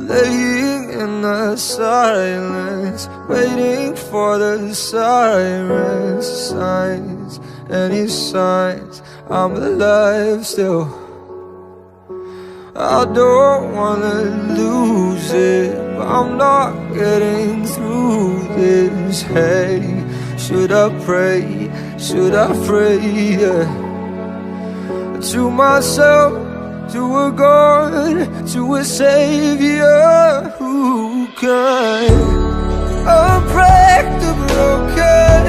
laying in the silence, waiting for the sirens. Signs, any signs I'm alive still. I don't wanna lose it, but I'm not getting through this. Hey, should I pray? Should I pray? Yeah. To myself, to a God, to a Savior who can unbreak the broken,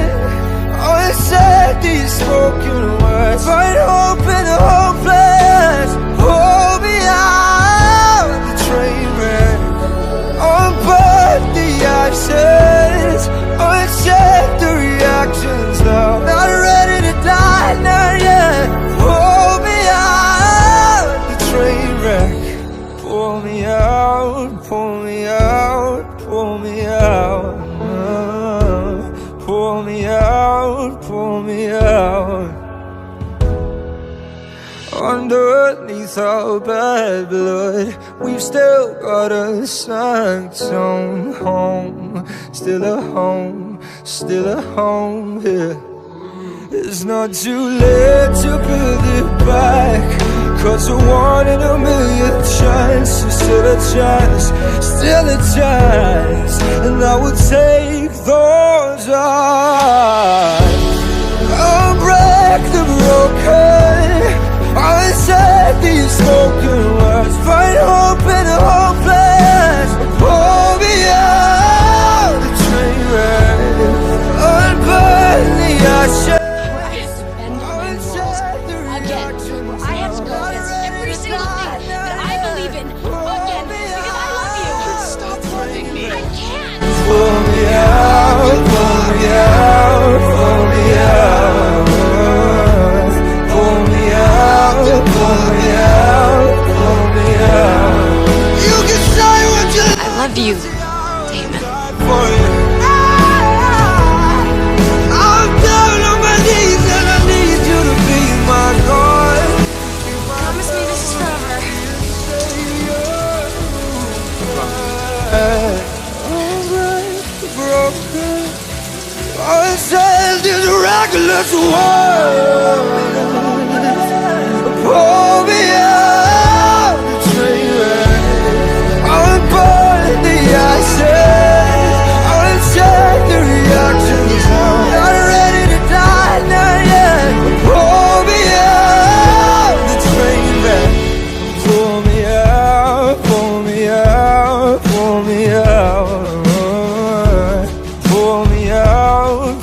unsaid these spoken words, find hope in the hopeless. Hold me out the train wreck, unburn the ashes, uncheck the reactions now. Not ready to die, not yet. Hold me out the train wreck. Pull me out, pull me out, pull me out. Pull me out, pull me out. Underneath our bad blood, we've still got a sanctum home. Still a home, still a home here. It's not too late to build it back, 'cause a 1 in a million chance is still a chance, still a chance. And I would take those odds. I'll break the broken, I said these spoken words, find hope in the hopeless. Pull me out the train wreck, unburn the ashes. Pull me out, pull me out, pull me out. Pull me out, pull me out, pull me out. You can say what you I love you, Damon. I'm down on my knees and I need you to be my God. Promise me this is forever. Broken, unsaid this reckless world. Pull me out the train wreck, unburn the ashes, uncheck the reactions. Not ready to die, not yet. Pull me out the train wreck. Pull me out, pull me out, pull me out. Pull me out,